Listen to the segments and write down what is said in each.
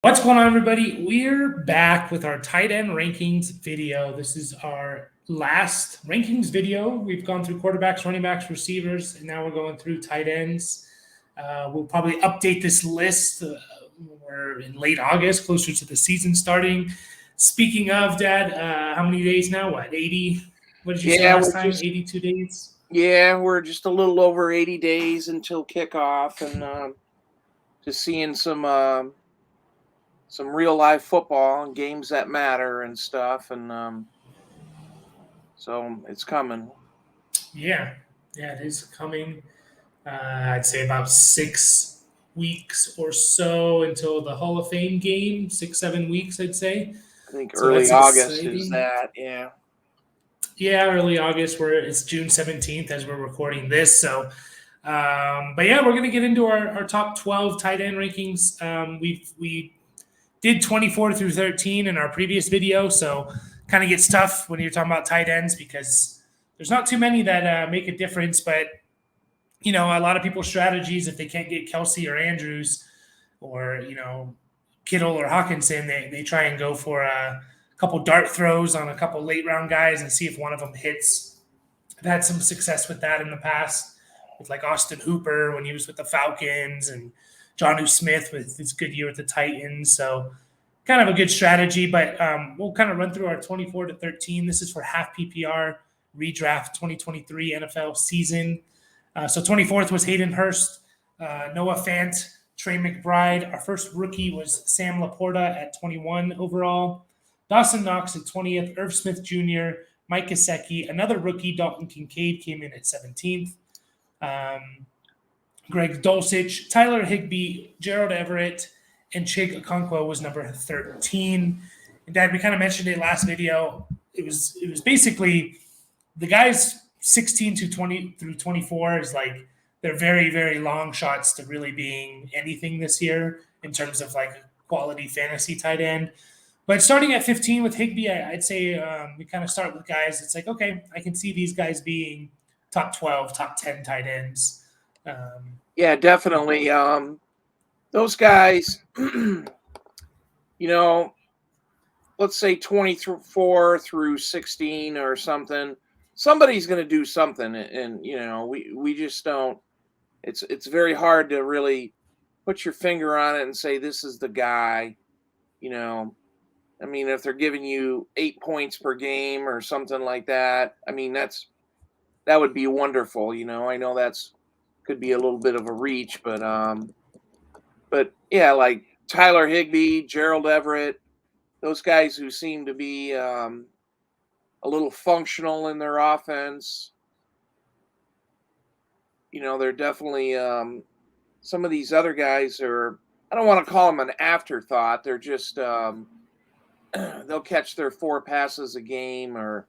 What's going on, everybody? We're back with our tight end rankings video. This is our last rankings video. We've gone through quarterbacks, running backs, receivers, and now we're going through tight ends. We'll probably update this list. We're in late August, closer to the season starting. Speaking of, Dad, how many days now? What, 80? What did you say last time? 82 days? Yeah, we're just a little over 80 days until kickoff, and just seeing some real life football and games that matter and stuff, and so it's coming. Yeah, it is coming. I'd say about 6 weeks or so until the Hall of Fame game. 6-7 weeks, I'd say. I think early August is that, yeah. Yeah, early August, where it's June 17th as we're recording this. So, but yeah, we're going to get into our top 12 tight end rankings. We did 24 through 13 in our previous video, so kind of gets tough when you're talking about tight ends because there's not too many that make a difference. But a lot of people's strategies, if they can't get Kelce or Andrews or Kittle or Hockenson, they try and go for a couple dart throws on a couple late round guys and see if one of them hits. I've had some success with that in the past with like Austin Hooper when he was with the Falcons and Jonnu Smith with his good year with the Titans. So kind of a good strategy, but we'll kind of run through our 24 to 13. This is for half PPR redraft 2023 NFL season. So 24th was Hayden Hurst, Noah Fant, Trey McBride. Our first rookie was Sam Laporta at 21 overall. Dawson Knox at 20th, Irv Smith Jr., Mike Gesicki. Another rookie, Dalton Kincaid, came in at 17th. Greg Dulcich, Tyler Higbee, Gerald Everett, and Chig Okonkwo was number 13. And Dad, we kind of mentioned it last video. It was basically the guys 16 to 20 through 24 is like they're very, very long shots to really being anything this year in terms of like quality fantasy tight end. But starting at 15 with Higbee, I'd say we kind of start with guys. It's like, okay, I can see these guys being top 12, top 10 tight ends. Yeah, definitely. Those guys, let's say 24 through 16 or something. Somebody's going to do something, and we just don't. It's very hard to really put your finger on it and say this is the guy. I mean, if they're giving you 8 points per game or something like that, I mean that would be wonderful. I know that's could be a little bit of a reach, but yeah, like Tyler Higbee, Gerald Everett, those guys who seem to be a little functional in their offense. They're definitely some of these other guys are. I don't want to call them an afterthought. They're just they'll catch their 4 passes a game, or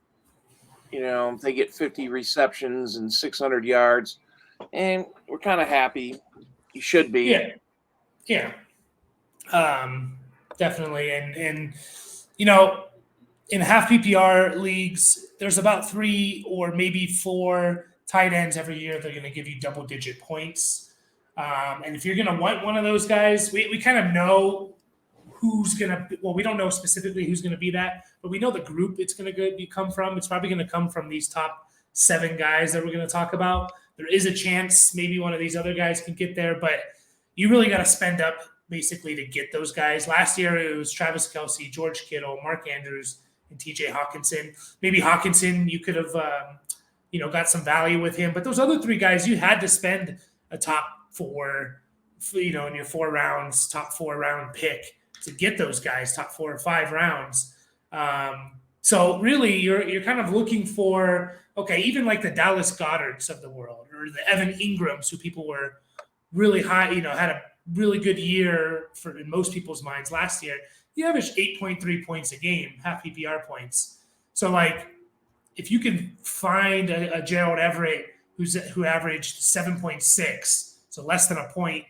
they get 50 receptions and 600 yards, and we're kind of happy. You should be. Yeah. Definitely. And in half PPR leagues, there's about 3 or maybe 4 tight ends every year. They're going to give you double-digit points. And if you're going to want one of those guys, we kind of know who's going to – well, we don't know specifically who's going to be that, but we know the group it's going to come from. It's probably going to come from these top 7 guys that we're going to talk about. There is a chance maybe one of these other guys can get there, but you really got to spend up basically to get those guys. Last year, it was Travis Kelce, George Kittle, Mark Andrews, and TJ Hockenson. Maybe Hockenson, you could have, got some value with him. But those other 3 guys, you had to spend a top 4, in your 4 rounds, top 4 round pick to get those guys, top 4 or 5 rounds. So really, you're kind of looking for, okay, even like the Dallas Goederts of the world or the Evan Ingrams, who people were really high, had a really good year in most people's minds last year. He averaged 8.3 points a game, half PPR points. So, like, if you can find a Gerald Everett who averaged 7.6, so less than a point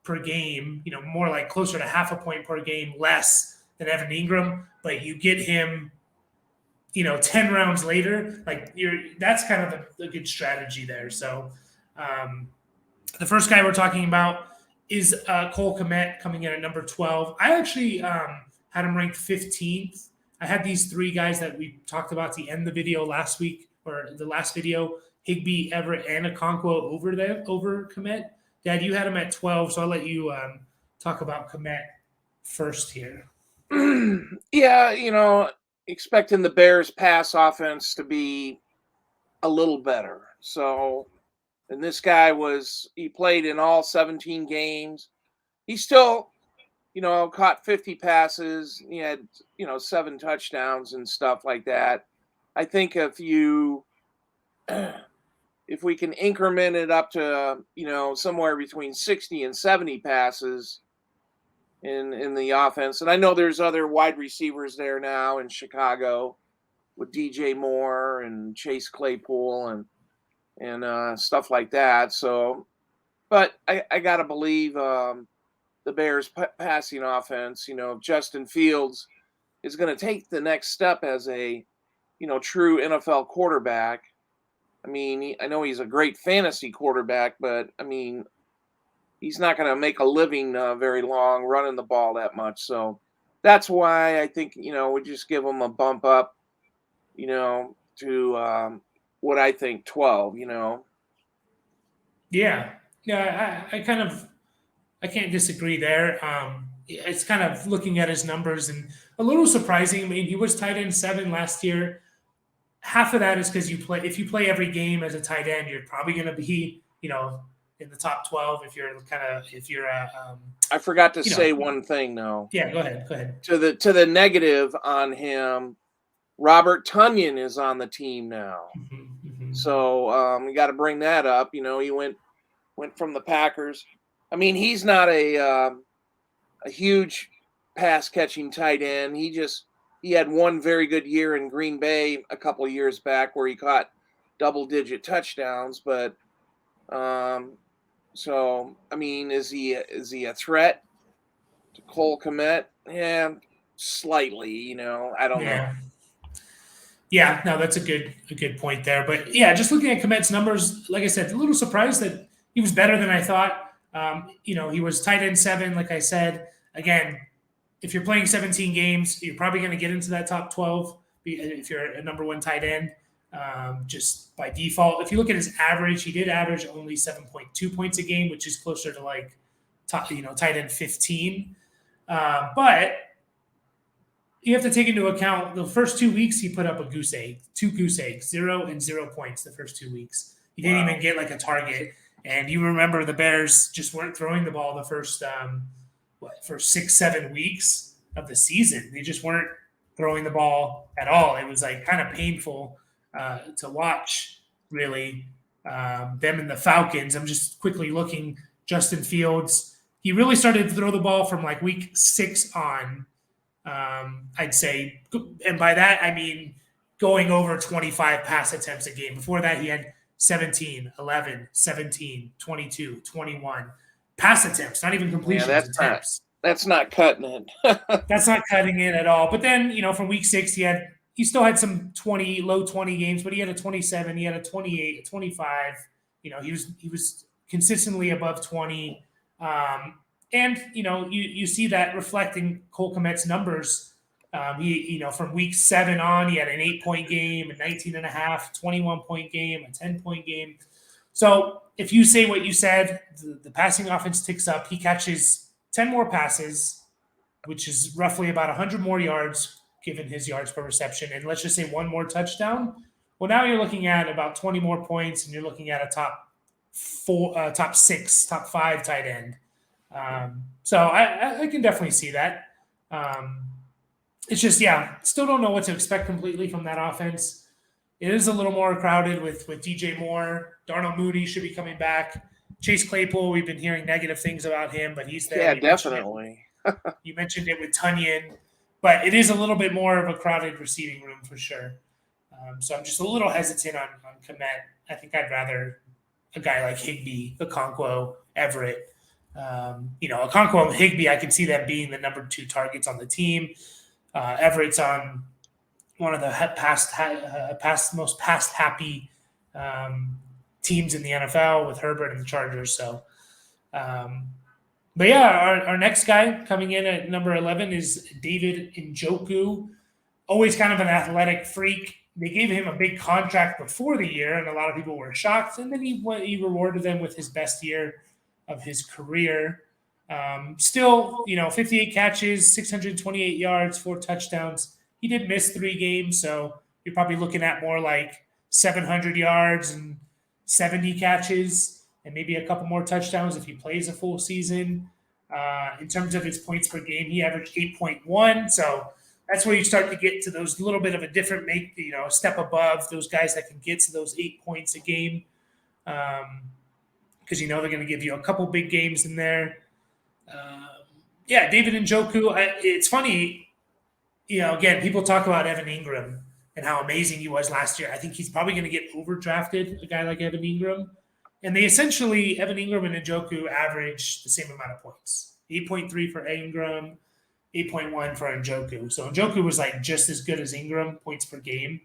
per game, more like closer to half a point per game less than Evan Ingram, but you get him, 10 rounds later, like that's kind of a good strategy there. So the first guy we're talking about is Cole Kmet coming in at number 12. I actually had him ranked 15th. I had these three guys that we talked about at the end of the video last week, or the last video, Higbee, Everett, and Okonkwo over Kmet. Dad, you had him at 12, so I'll let you talk about Kmet first here. Yeah, expecting the Bears pass offense to be a little better. So, and this guy he played in all 17 games. He still, caught 50 passes. He had, 7 touchdowns and stuff like that. I think if we can increment it up to, somewhere between 60 and 70 passes in the offense. And I know there's other wide receivers there now in Chicago with DJ Moore and Chase Claypool and stuff like that. So, but I got to believe the Bears passing offense, if Justin Fields is going to take the next step as a, true NFL quarterback. I mean, I know he's a great fantasy quarterback, but I mean, he's not going to make a living very long running the ball that much. So that's why I think, we just give him a bump up, to what I think 12, Yeah. Yeah, I can't disagree there. It's kind of looking at his numbers and a little surprising. I mean, he was tight end 7 last year. Half of that is because if you play every game as a tight end, you're probably going to be, in the top 12 I forgot to say one thing though. Yeah, go ahead. To the negative on him, Robert Tonyan is on the team now. Mm-hmm. So we got to bring that up. He went from the Packers. I mean, he's not a huge pass catching tight end. He had one very good year in Green Bay a couple of years back where he caught double-digit touchdowns. But so I mean, is he a threat to Cole Kmet? Yeah, slightly. I don't know. Yeah, no, that's a good point there. But yeah, just looking at Kmet's numbers, like I said, a little surprised that he was better than I thought. He was tight end 7, like I said. Again, if you're playing 17 games, you're probably going to get into that top 12 if you're a number 1 tight end, just by default. If you look at his average, he did average only 7.2 points a game, which is closer to like tight end 15. But you have to take into account the first 2 weeks he put up a goose egg, 2 goose eggs, 0 and 0 points the first 2 weeks. He didn't even get like a target. And you remember the Bears just weren't throwing the ball the first for 6-7 weeks of the season. They just weren't throwing the ball at all. It was like kind of painful to watch, really. Them and the Falcons. I'm just quickly looking. Justin Fields, he really started to throw the ball from like week 6 on, I'd say. And by that, I mean going over 25 pass attempts a game. Before that, he had 17, 11, 17, 22, 21 pass attempts, not even completions. Yeah, that's not cutting it. That's not cutting it at all. But then, from week 6, he still had some low 20 games, but he had a 27, he had a 28, a 25. He was consistently above 20. And you see that reflecting Cole Kmet's numbers. He from week 7 on, he had an 8-point game, a 19.5, 21-point game, a 10-point game. So if you say what you said, the passing offense ticks up. He catches 10 more passes, which is roughly about 100 more yards given his yards per reception. And let's just say 1 more touchdown. Well, now you're looking at about 20 more points, and you're looking at a top 6, top 5 tight end. So I can definitely see that. It's just, still don't know what to expect completely from that offense. It is a little more crowded with DJ Moore. Darnell Mooney should be coming back. Chase Claypool, we've been hearing negative things about him, but he's there. Yeah, definitely. You mentioned it with Tonyan, but it is a little bit more of a crowded receiving room for sure. So I'm just a little hesitant on Kmet. I think I'd rather a guy like Higbee, Okonkwo, Everett. Okonkwo and Higbee, I can see them being the number 2 targets on the team. Everett's on one of the most past happy teams in the NFL with Herbert and the Chargers. So, But yeah, our next guy coming in at number 11 is David Njoku. Always kind of an athletic freak. They gave him a big contract before the year, and a lot of people were shocked. And then he rewarded them with his best year of his career. Still, 58 catches, 628 yards, 4 touchdowns. He did miss 3 games, so you're probably looking at more like 700 yards and 70 catches, and maybe a couple more touchdowns if he plays a full season. In terms of his points per game, he averaged 8.1. So that's where you start to get to those little bit of a different a step above those guys that can get to those 8 points a game. Because they're going to give you a couple big games in there. Yeah, David Njoku. It's funny, again, people talk about Evan Engram and how amazing he was last year. I think he's probably going to get overdrafted, a guy like Evan Engram. And they essentially, Evan Engram and Njoku average the same amount of points. 8.3 for Engram, 8.1 for Njoku. So Njoku was like just as good as Engram points per game.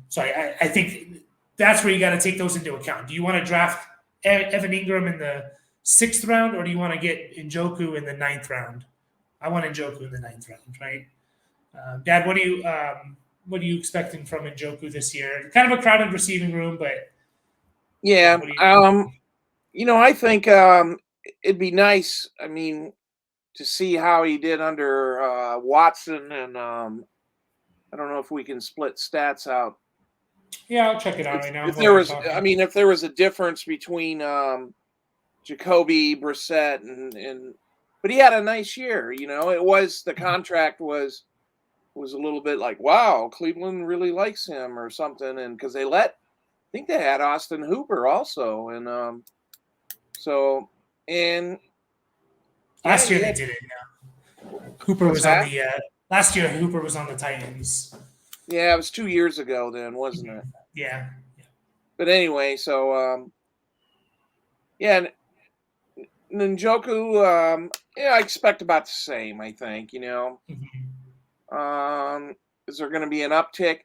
So I think that's where you got to take those into account. Do you want to draft Evan Engram in the 6th round, or do you want to get Njoku in the 9th round? I want Njoku in the 9th round, right? Dad, what are you expecting from Njoku this year? Kind of a crowded receiving room, but yeah, I think it'd be nice. I mean, to see how he did under Watson, and I don't know if we can split stats out. Yeah, I'll check it out right now. If there was a difference between Jacoby Brissett and but he had a nice year. It was the contract was a little bit like, wow, Cleveland really likes him or something, and because I think they had Austin Hooper also, and last year they did it. Hooper was on the last year. Hooper was on the Titans. Yeah, it was 2 years ago then, wasn't it? Yeah. But anyway, so Njoku, I expect about the same. I think is there going to be an uptick?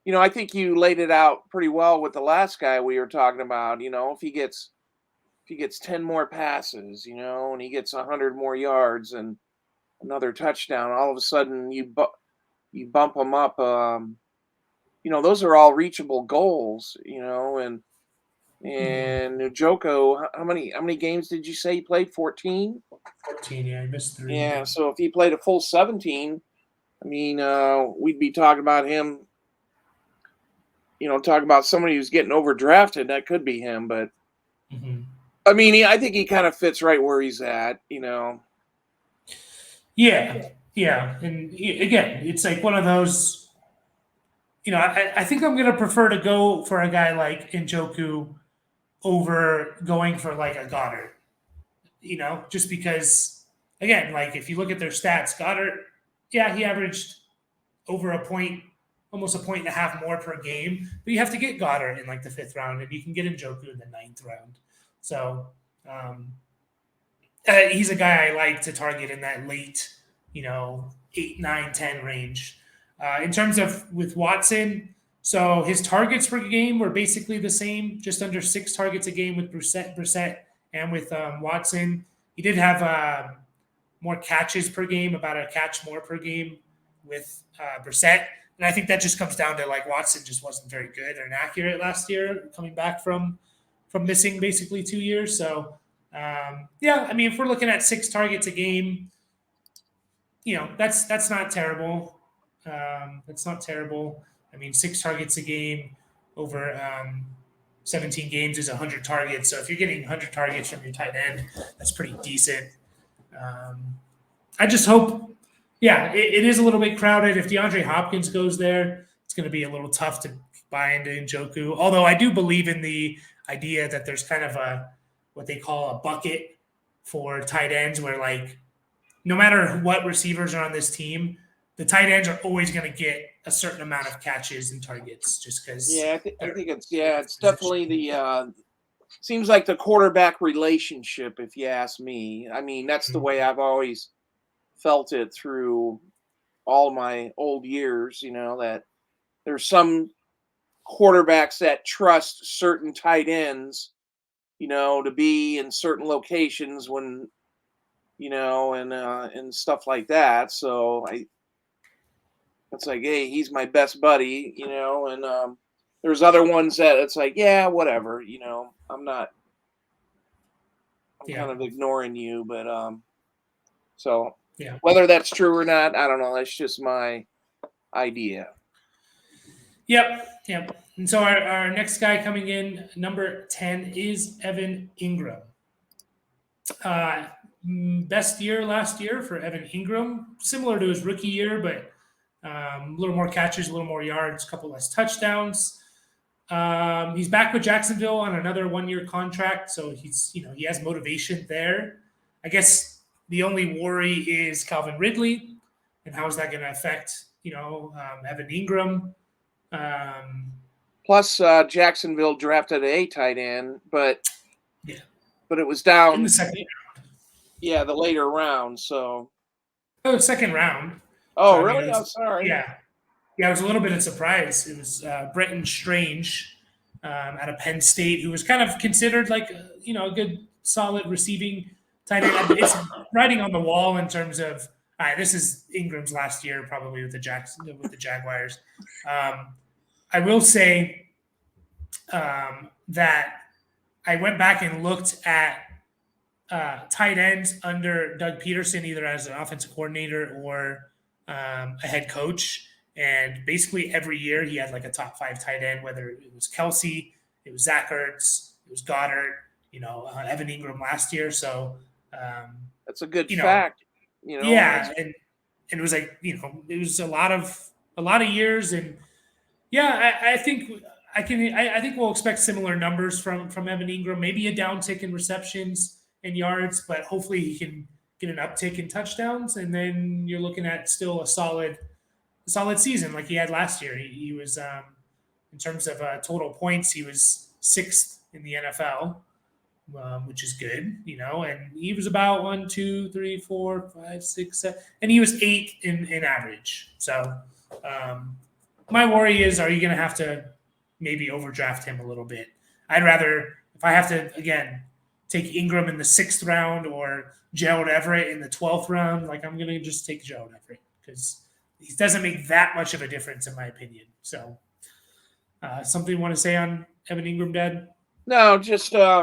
I think you laid it out pretty well with the last guy we were talking about. If he gets 10 more passes, and he gets 100 more yards and another touchdown, all of a sudden you bump him up. Those are all reachable goals. And Njoku, how many games did you say he played? 14? 14, yeah, I missed 3. Yeah, so if he played a full 17, I mean, we'd be talking about him. Talk about somebody who's getting overdrafted. That could be him, but I mean, I think he kind of fits right where he's at. Yeah, and again, it's like one of those. I think I'm going to prefer to go for a guy like Njoku over going for like a Goedert. Just because, again, like if you look at their stats, Goedert, yeah, he averaged over a point, almost a point and a half more per game. But you have to get Goedert in like the 5th round, and you can get Njoku in the 9th round. So he's a guy I like to target in that late, 8, 9, 10 range. In terms of with Watson, so his targets per game were basically the same, just under 6 targets a game with Brissett and with Watson. He did have more catches per game, about a catch more per game with Brissett. And I think that just comes down to like Watson just wasn't very good or inaccurate last year, coming back from missing basically 2 years. So I mean, if we're looking at 6 targets a game, that's not terrible. That's not terrible. I mean, 6 targets a game over 17 games is 100 targets. So if you're getting 100 targets from your tight end, that's pretty decent. I just hope, it is a little bit crowded. If DeAndre Hopkins goes there, it's going to be a little tough to buy into Njoku. Although I do believe in the idea that there's kind of what they call a bucket for tight ends, where like no matter what receivers are on this team, the tight ends are always going to get a certain amount of catches and targets, just because. Yeah, I think it's definitely the seems like the quarterback relationship, if you ask me. I mean, that's the way I've always felt it through all my old years. That there's some quarterbacks that trust certain tight ends to be in certain locations when, and stuff like that. So it's like, hey, he's my best buddy, and there's other ones that it's like, yeah, whatever, I'm Yeah. kind of ignoring you, but so Yeah. whether that's true or not, I don't know. That's just my idea. Yep. Yep. And so our next guy coming in, number 10, is Evan Engram. Best year last year for Evan Engram, similar to his rookie year, but a little more catches, a little more yards, a couple less touchdowns. He's back with Jacksonville on another 1-year contract, so he has motivation there. I guess the only worry is Calvin Ridley, and how is that going to affect Evan Engram? Plus, Jacksonville drafted a tight end, but Yeah, it was in down. the second, Yeah, the later round. So. second round. Oh, So, really? I'm sorry. Yeah, it was a little bit of a surprise. It was Bretton Strange out of Penn State, who was kind of considered like a good, solid receiving tight end. It's writing on the wall in terms of all right, this is Ingram's last year probably with the Jaguars. I will say that I went back and looked at tight ends under Doug Peterson, either as an offensive coordinator or a head coach. And basically every year he had like a top 5 tight end, whether it was Kelce, it was Zach Ertz, it was Goddard, Evan Engram last year. So that's a good fact. Yeah, and it was like it was a lot of years, and yeah, I think I think we'll expect similar numbers from Evan Engram, maybe a downtick in receptions and yards, but hopefully he can get an uptick in touchdowns, and then you're looking at still a solid season like he had last year. He was in terms of total points, he was 6th in the NFL, which is good, and he was about 1, 2, 3, 4, 5, 6, 7, and he was 8 in average. So my worry is, are you going to have to maybe overdraft him a little bit? I'd rather, if I have to, again, take Engram in the 6th round or Gerald Everett in the 12th round, like I'm going to just take Gerald Everett because he doesn't make that much of a difference in my opinion. So something you want to say on Evan Engram, Dad? No, just I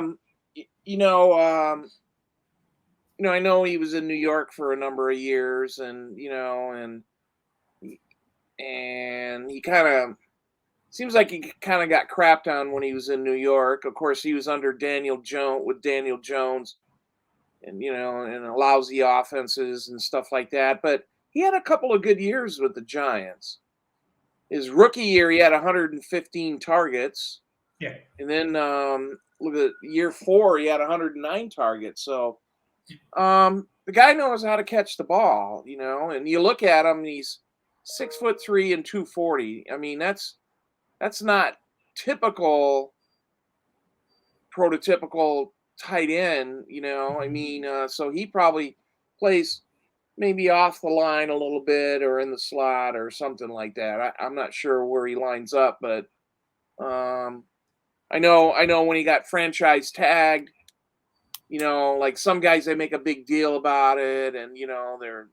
know he was in New York for a number of years, and and he kind of seems like he kind of got crapped on when he was in New York. Of course, he was under Daniel Jones, and and lousy offenses and stuff like that. But he had a couple of good years with the Giants. His rookie year, he had 115 targets. Yeah. And then look at year 4, he had 109 targets. So the guy knows how to catch the ball, and you look at him, he's 6'3" and 240. I mean, that's not typical, prototypical tight end, I mean, so he probably plays maybe off the line a little bit or in the slot or something like that. I'm not sure where he lines up, but I know when he got franchise tagged, like some guys, they make a big deal about it, and they're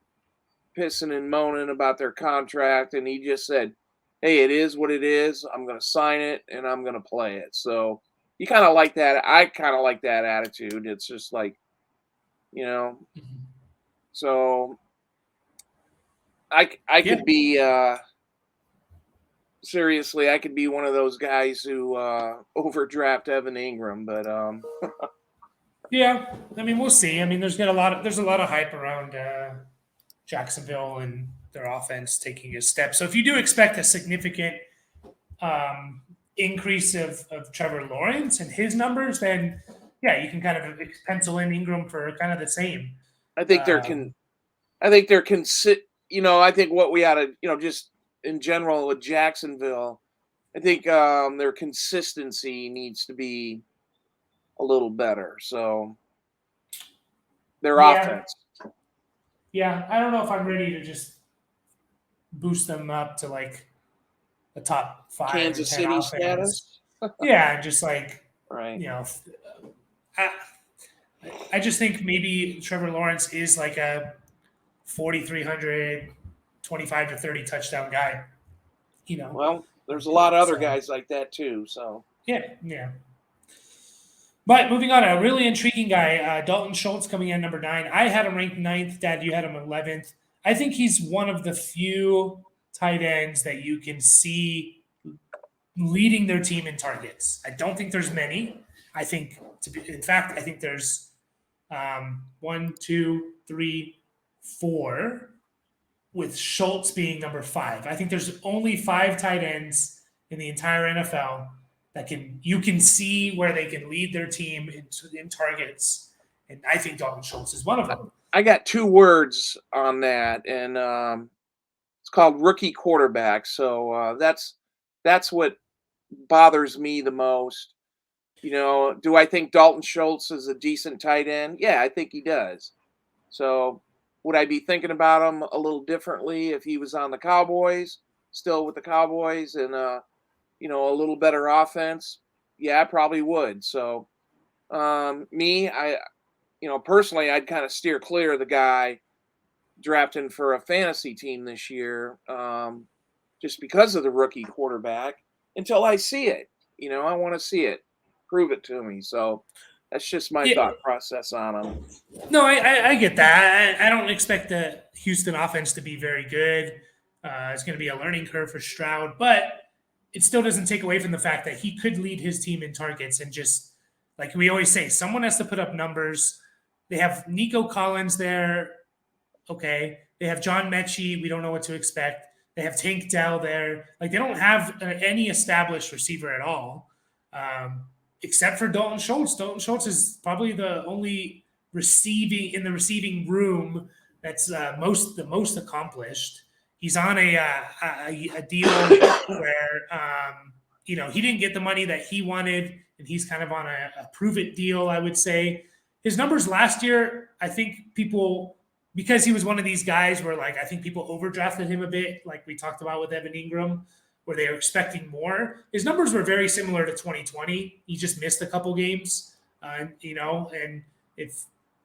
pissing and moaning about their contract, and he just said, hey, it is what it is. I'm going to sign it and I'm going to play it. So you kind of like that. I kind of like that attitude. It's just like, so I could be seriously, I could be one of those guys who overdraft Evan Engram, but Yeah, I mean, we'll see. I mean, there's a lot of hype around Jacksonville and their offense taking a step. So if you do expect a significant increase of Trevor Lawrence and his numbers, then yeah, you can kind of pencil in Engram for kind of the same. I think I think what we ought to, just in general with Jacksonville, I think their consistency needs to be a little better. So their offense. Yeah, I don't know if I'm ready to just boost them up to like a top 5 Kansas or 10 City offense. status. Yeah, just like right. I just think maybe Trevor Lawrence is like a 4,300, 25 to 30 touchdown guy. Well, there's a lot of other So, guys like that too. So yeah. But moving on, a really intriguing guy, Dalton Schultz coming in number 9. I had him ranked 9th. Dad, you had him 11th. I think he's one of the few tight ends that you can see leading their team in targets. I don't think there's many. I think, in fact, I think there's 1, 2, 3, 4, with Schultz being number 5. I think there's only 5 tight ends in the entire NFL that you can see where they can lead their team in targets, and I think Dalton Schultz is one of them. I got 2 words on that, and it's called rookie quarterback. So that's what bothers me the most. Do I think Dalton Schultz is a decent tight end? Yeah, I think he does. So would I be thinking about him a little differently if he was on the Cowboys, still with the Cowboys, and a little better offense? Yeah, I probably would. So me, personally, I'd kind of steer clear of the guy drafting for a fantasy team this year, just because of the rookie quarterback until I see it. I want to see it. Prove it to me. So that's just my thought process on him. No, I get that. I don't expect the Houston offense to be very good. It's going to be a learning curve for Stroud, but it still doesn't take away from the fact that he could lead his team in targets. And just like we always say, someone has to put up numbers. They have Nico Collins there. Okay. They have John Mechie. We don't know what to expect. They have Tank Dell there. Like, they don't have any established receiver at all, except for Dalton Schultz. Dalton Schultz is probably the only receiving room that's the most accomplished. He's on a deal where he didn't get the money that he wanted, and he's kind of on a prove it deal, I would say. His numbers last year, I think people, because he was one of these guys where, like, I think people overdrafted him a bit, like we talked about with Evan Engram, where they were expecting more. His numbers were very similar to 2020. He just missed a couple games, and if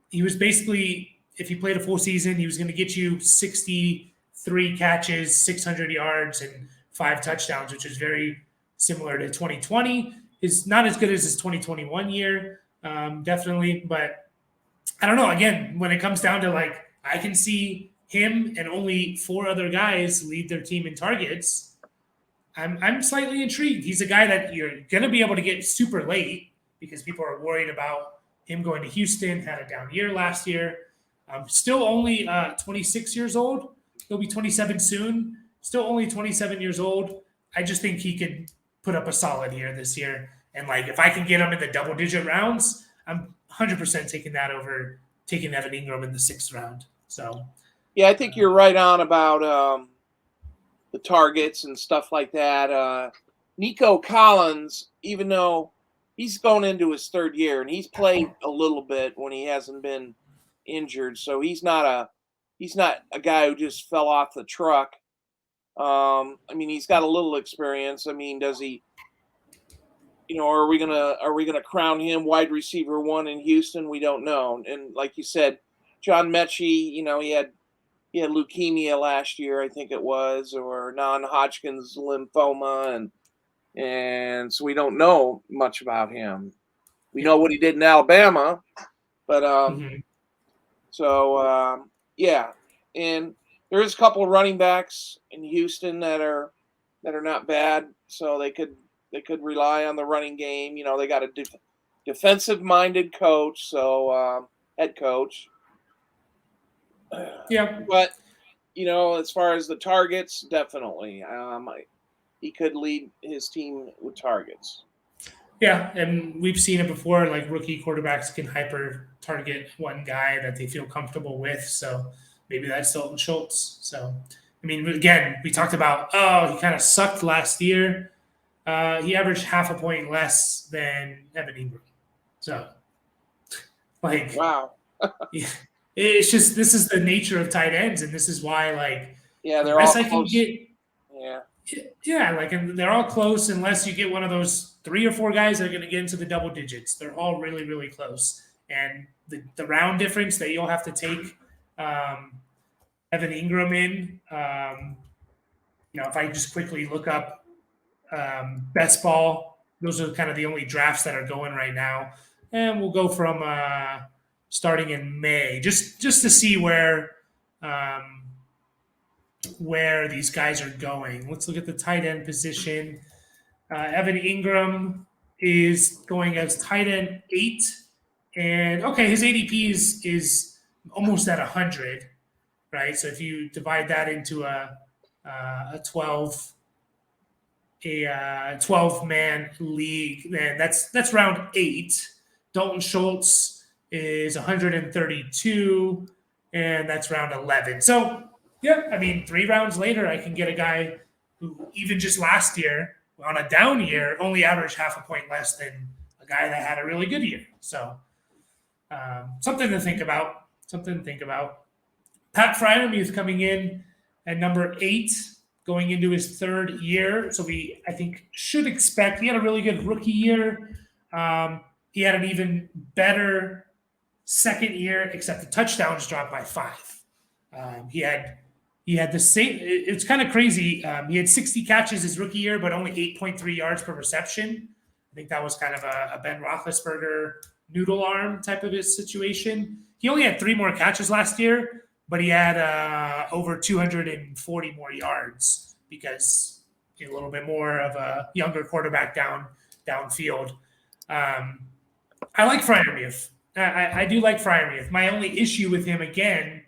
he was basically, if he played a full season, he was going to get you 63 catches, 600 yards, and 5 touchdowns, which is very similar to 2020. Is not as good as his 2021 year, definitely, but I don't know. Again, when it comes down to, like, I can see him and only 4 other guys lead their team in targets. I'm slightly intrigued. He's a guy that you're going to be able to get super late because people are worried about him going to Houston, had a down year last year. Still only 26 years old. He'll be 27 soon. Still only 27 years old. I just think he could put up a solid year this year. And, like, if I can get him in the double-digit rounds, I'm 100% taking that over taking Evan Engram in the 6th round. So, yeah, I think you're right on about the targets and stuff like that. Nico Collins, even though he's going into his 3rd year and he's played a little bit when he hasn't been injured, so he's not a guy who just fell off the truck. I mean, he's got a little experience. I mean, does he? Are we gonna crown him wide receiver 1 in Houston? We don't know. And like you said, John Mechie, he had leukemia last year, I think it was, or non-Hodgkin's lymphoma, and so we don't know much about him. We know what he did in Alabama, but yeah, and there's a couple of running backs in Houston that are not bad, so they could rely on the running game. They got a defensive-minded coach, so head coach. yeah. But, as far as the targets, definitely. He could lead his team with targets. Yeah, and we've seen it before. Like, rookie quarterbacks can hyper target one guy that they feel comfortable with. So maybe that's Dalton Schultz. So, I mean, again, we talked about, he kind of sucked last year. He averaged half a point less than Evan Engram. So, like, wow. It's just, this is the nature of tight ends, and this is why, like, yeah, the they're best all I can close. get. Yeah, Yeah, like, and they're all close unless you get one of those 3 or 4 guys that are going to get into the double digits. They're all really, really close. And the round difference that you'll have to take um, Evan Engram in, if I just quickly look up best ball, those are kind of the only drafts that are going right now. And we'll go from starting in May, just to see where these guys are going. Let's look at the tight end position. Evan Engram is going as tight end 8. And okay, his ADP is almost at 100, right? So if you divide that into a 12-man league, then that's round 8. Dalton Schultz is 132, and that's round 11. So yeah, I mean, 3 rounds later, I can get a guy who even just last year on a down year only averaged half a point less than a guy that had a really good year. So something to think about. Pat Freiermuth coming in at number 8, going into his 3rd year. So I think, should expect. He had a really good rookie year. He had an even better 2nd year, except the touchdowns dropped by 5. He had the same. It's kind of crazy. He had 60 catches his rookie year, but only 8.3 yards per reception. I think that was kind of a Ben Roethlisberger noodle arm type of a situation. He only had 3 more catches last year, but he had over 240 more yards because a little bit more of a younger quarterback downfield. I like Freiermuth. I do like Freiermuth. My only issue with him, again,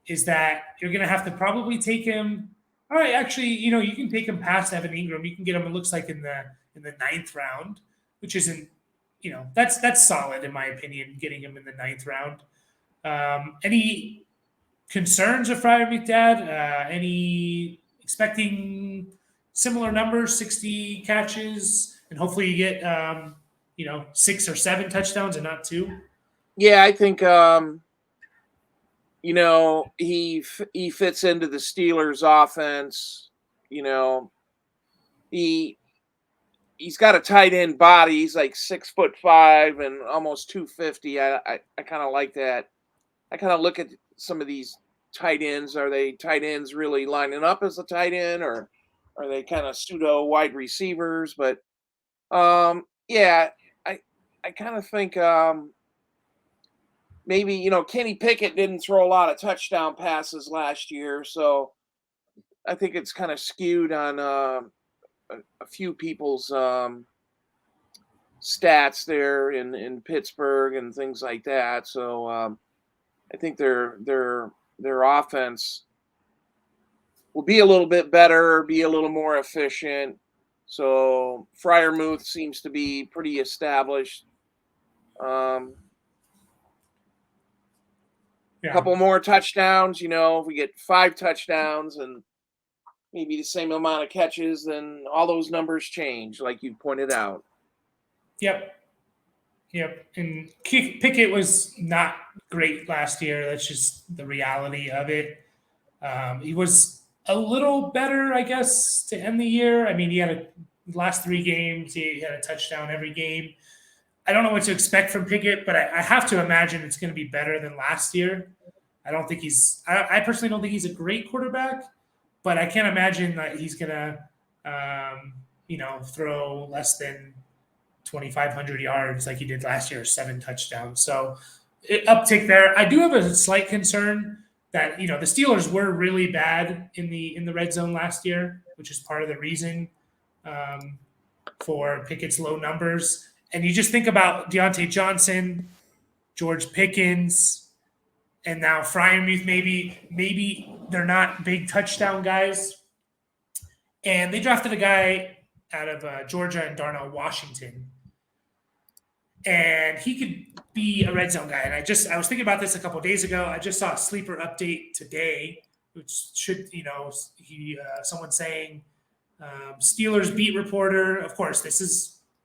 is that you're going to have to probably take him. All right, actually, you can take him past Evan Engram. You can get him, it looks like, in the 9th round, which isn't, that's solid in my opinion, getting him in the 9th round. Any concerns of Freiermuth, Dad? Any expecting similar numbers, 60 catches, and hopefully you get 6 or 7 touchdowns and not 2? Yeah, I think he fits into the Steelers' offense. He's got a tight end body. He's like 6'5" and almost 250. I kind of like that. I kind of look at some of these tight ends. Are they tight ends really lining up as a tight end, or are they kind of pseudo wide receivers? But yeah, I kind of think maybe Kenny Pickett didn't throw a lot of touchdown passes last year, so I think it's kind of skewed on a few people's stats there in Pittsburgh and things like that. So I think their offense will be a little bit better, be a little more efficient. So Freiermuth seems to be pretty established. A couple more touchdowns, if we get 5 touchdowns and maybe the same amount of catches, then all those numbers change, like you pointed out. Yep. And Pickett was not great last year. That's just the reality of it. He was a little better, I guess, to end the year. I mean, he had last 3 games, he had a touchdown every game. I don't know what to expect from Pickett, but I have to imagine it's going to be better than last year. I personally don't think he's a great quarterback, but I can't imagine that he's going to, throw less than 2,500 yards like he did last year, 7 touchdowns. So uptick there. I do have a slight concern that, the Steelers were really bad in the red zone last year, which is part of the reason for Pickett's low numbers. And you just think about Deontay Johnson, George Pickens, and now Freiermuth. Maybe they're not big touchdown guys. And they drafted a guy out of Georgia and Darnell Washington. And he could be a red zone guy. And I was thinking about this a couple of days ago. I just saw a sleeper update today, which should, someone saying Steelers beat reporter. Of course,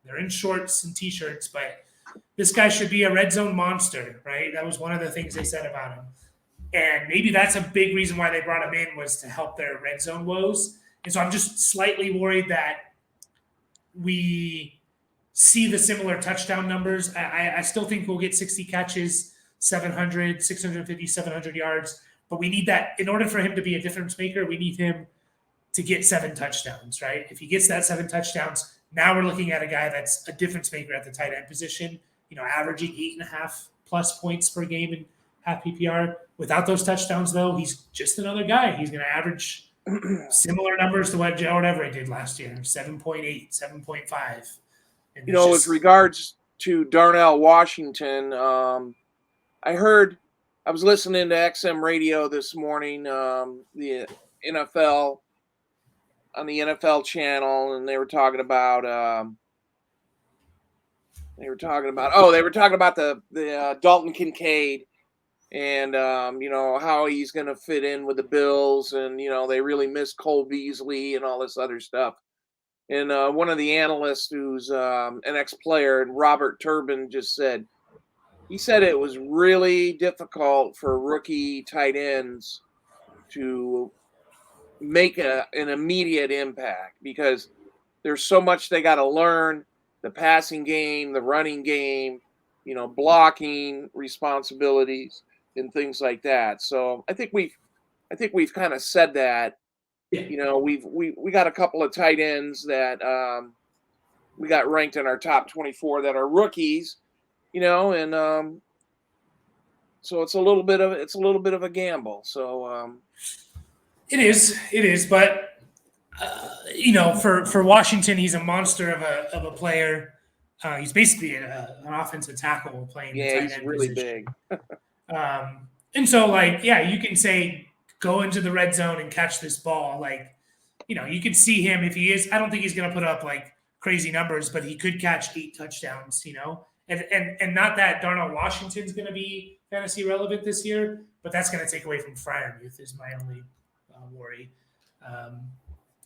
they're in shorts and T-shirts, but this guy should be a red zone monster, right? That was one of the things they said about him. And maybe that's a big reason why they brought him in, was to help their red zone woes. And so I'm just slightly worried that we see the similar touchdown numbers. I still think we'll get 60 catches, 700, 650, 700 yards. But we need that in order for him to be a difference maker. We need him to get 7 touchdowns, right? If he gets that 7 touchdowns, now we're looking at a guy that's a difference maker at the tight end position, averaging 8.5 plus points per game in half PPR. Without those touchdowns, though, he's just another guy. He's going to average similar numbers to what Gerald Everett did last year, 7.8, 7.5. With regards to Darnell Washington, I was listening to XM radio this morning, the NFL on the NFL channel, and they were talking about the Dalton Kincaid and how he's going to fit in with the Bills, and they really miss Cole Beasley and all this other stuff. And one of the analysts, who's an ex-player, Robert Turbin, just said it was really difficult for rookie tight ends to make an immediate impact because there's so much they got to learn: the passing game, the running game, blocking responsibilities and things like that. So I think we've kind of said that. Yeah. We got a couple of tight ends that we got ranked in our top 24 that are rookies, and so it's a little bit of a gamble. So it is, but for Washington, he's a monster of a player. He's basically an offensive tackle playing. Yeah, tight he's end really position. big. And so, you can say go into the red zone and catch this ball. You can see him if he is. I don't think he's going to put up crazy numbers, but he could catch 8 touchdowns. And not that Darnell Washington's going to be fantasy relevant this year, but that's going to take away from Freiermuth is my only worry.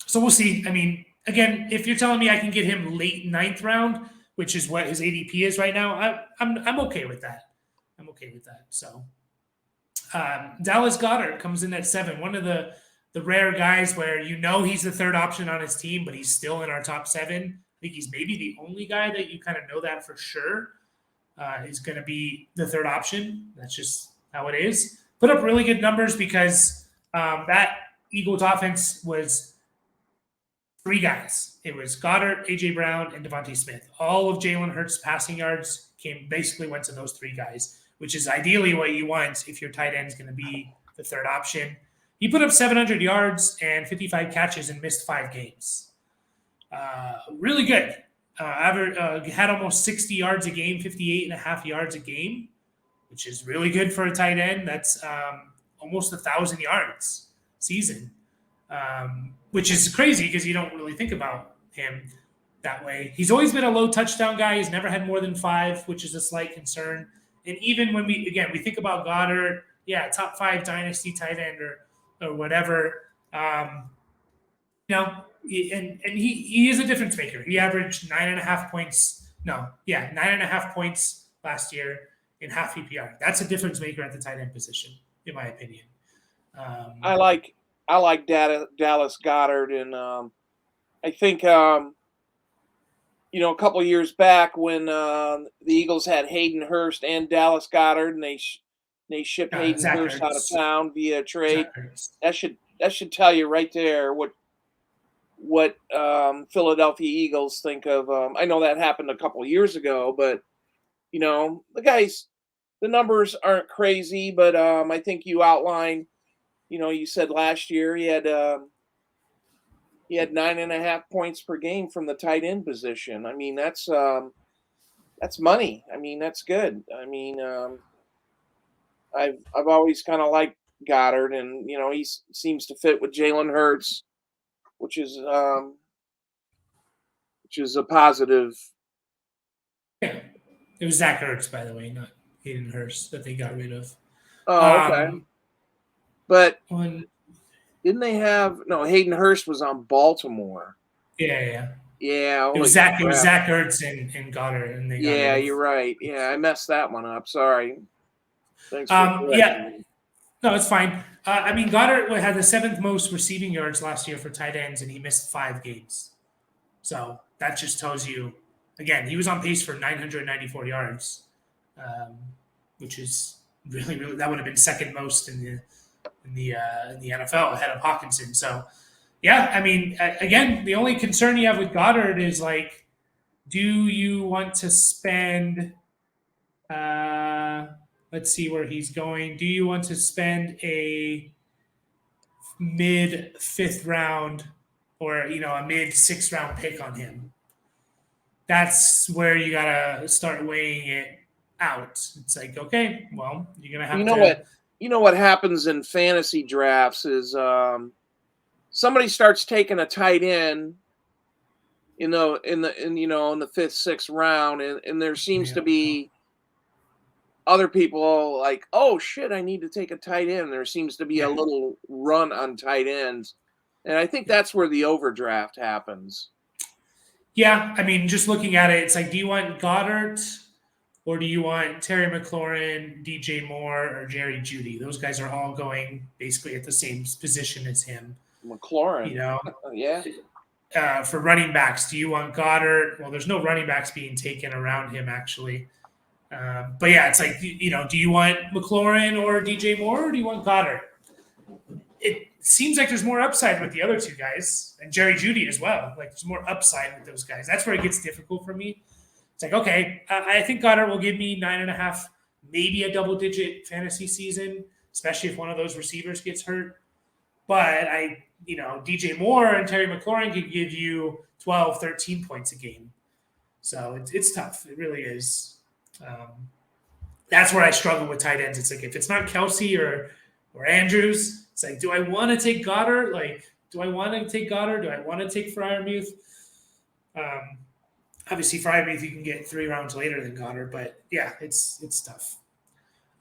So we'll see. I mean, again, if you're telling me I can get him late 9th round, which is what his ADP is right now, I'm okay with that. So Dallas Goedert comes in at 7. One of the rare guys where he's the third option on his team, but he's still in our top 7. I think he's maybe the only guy that you kind of know that for sure is going to be the third option. That's just how it is. Put up really good numbers because that Eagles offense was 3 guys. It was Goedert, A.J. Brown, and Devontae Smith. All of Jalen Hurts' passing yards went to those 3 guys, which is ideally what you want if your tight end is going to be the third option. He put up 700 yards and 55 catches and missed 5 games. Really good. Had almost 60 yards a game, 58.5 yards a game, which is really good for a tight end. That's almost 1,000 yards season, which is crazy because you don't really think about him that way. He's always been a low touchdown guy. He's never had more than 5, which is a slight concern. And even when we think about Goedert, top 5 dynasty tight end or whatever, and he is a difference maker. He averaged 9.5 points. 9.5 points last year in half PPR. That's a difference maker at the tight end position, in my opinion. I like Dallas Goedert, and I think a couple of years back when the Eagles had Hayden Hurst and Dallas Goedert, and they shipped Hayden Hurst out of town via trade. That should tell you right there what Philadelphia Eagles think of. I know that happened a couple of years ago, but the numbers aren't crazy. But I think you outlined. You said last year he had 9.5 points per game from the tight end position. I mean, that's money. I mean, that's good. I mean, I've always kind of liked Goedert, and he seems to fit with Jalen Hurts, which is a positive. Yeah, it was Zach Ertz, by the way, not Hayden Hurst that they got rid of. Oh, okay. But didn't they have Hayden Hurst was on Baltimore. Yeah. Yeah. It was Zach Ertz and Goedert, and they got rid of. You're right. Yeah, I messed that one up. Sorry. Thanks for No, No, it's fine. I mean, Goddard had the 7th most receiving yards last year for tight ends, and he missed 5 games. So that just tells you, again, he was on pace for 994 yards, which is really, really, that would have been second most in the NFL ahead of Hockenson. So, yeah, I mean, again, the only concern you have with Goddard is like, do you want to spend? Let's see where he's going. Do you want to spend a mid 5th round or a mid 6th round pick on him? That's where you gotta start weighing it out. It's like, okay, well, you're gonna have to. You know what happens in fantasy drafts is somebody starts taking a tight end in the 5th, 6th round, and there seems to be other people like, oh shit, I need to take a tight end. There seems to be a little run on tight ends, and I think that's where the overdraft happens. Yeah, I mean, just looking at it, it's like, do you want Goddard or do you want Terry McLaurin, DJ Moore, or Jerry Jeudy? Those guys are all going basically at the same position as him. McLaurin, yeah. For running backs, do you want Goddard? Well, there's no running backs being taken around him, actually. But yeah, it's like, do you want McLaurin or DJ Moore, or do you want Goddard? It seems like there's more upside with the other two guys, and Jerry Jeudy as well. Like, there's more upside with those guys. That's where it gets difficult for me. It's like, okay, I think Goddard will give me 9.5, maybe a double-digit fantasy season, especially if one of those receivers gets hurt. But DJ Moore and Terry McLaurin could give you 12, 13 points a game. So it's tough. It really is. That's where I struggle with tight ends. It's like, if it's not Kelce or Andrews, it's like, do I want to take Goddard? Like, do I want to take Goddard? Do I want to take Freiermuth? Obviously, Freiermuth you can get 3 rounds later than Goddard, but yeah, it's tough.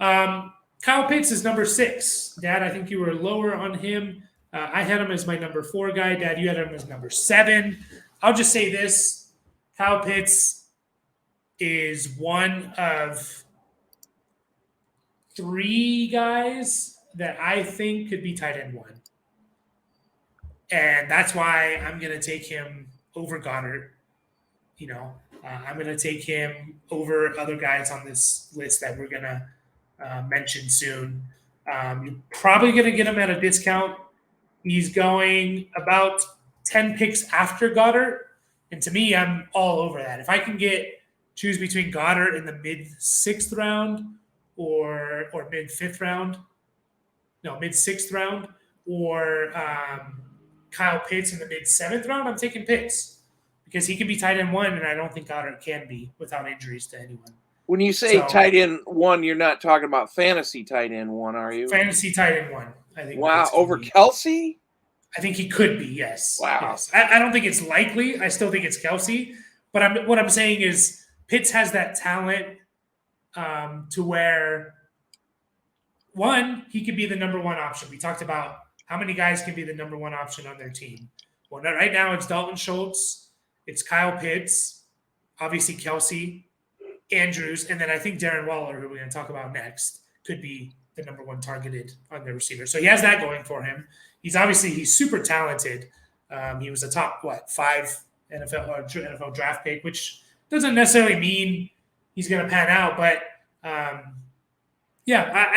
Kyle Pitts is number 6. Dad, I think you were lower on him. I had him as my number 4 guy. Dad, you had him as number 7. I'll just say this. Kyle Pitts is one of 3 guys that I think could be tight end 1. And that's why I'm going to take him over Goddard. I'm going to take him over other guys on this list that we're going to mention soon. You're probably going to get him at a discount. He's going about 10 picks after Goddard. And to me, I'm all over that. If I can choose between Goddard in the mid 6th round or mid 5th round, mid 6th round, or Kyle Pitts in the mid 7th round, I'm taking Pitts because he can be tight end 1, and I don't think Goddard can be without injuries to anyone. When you say tight end 1, you're not talking about fantasy tight end 1, are you? Fantasy tight end 1, I think. Wow, over Kelce? I think he could be, yes. Wow. Yes. I don't think it's likely. I still think it's Kelce. But what I'm saying is Pitts has that talent to where, one, he could be the number 1 option. We talked about how many guys can be the number 1 option on their team. Well, right now it's Dalton Schultz, it's Kyle Pitts, obviously Kelce, Andrews, and then I think Darren Waller, who we're going to talk about next, could be the number 1 targeted on the receiver. So he has that going for him. He's super talented. He was a top 5 NFL draft pick, which doesn't necessarily mean he's going to pan out. But I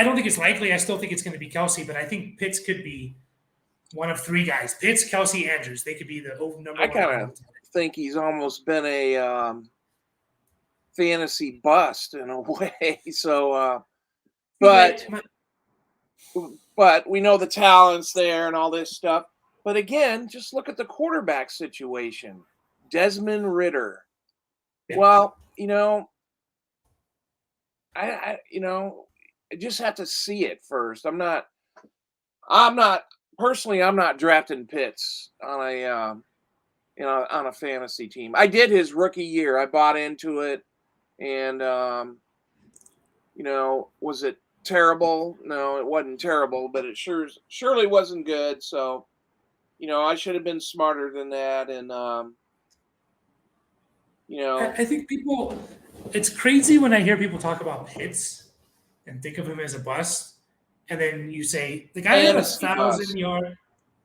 don't think it's likely. I still think it's going to be Kelce, but I think Pitts could be one of 3 guys. Pitts, Kelce, Andrews. They could be the number 1. I kind of think he's almost been a fantasy bust in a way. So, but we know the talent's there and all this stuff. But again, just look at the quarterback situation. Desmond Ridder. Yeah. Well, I just have to see it first. I'm not drafting Pitts on a fantasy team. I did his rookie year. I bought into it, and was it terrible? No, it wasn't terrible, but it surely wasn't good. So, I should have been smarter than that. And I think it's crazy when I hear people talk about Pitts and think of him as a bust. and then you say the guy had a Fantasy bust. 1,000-yard.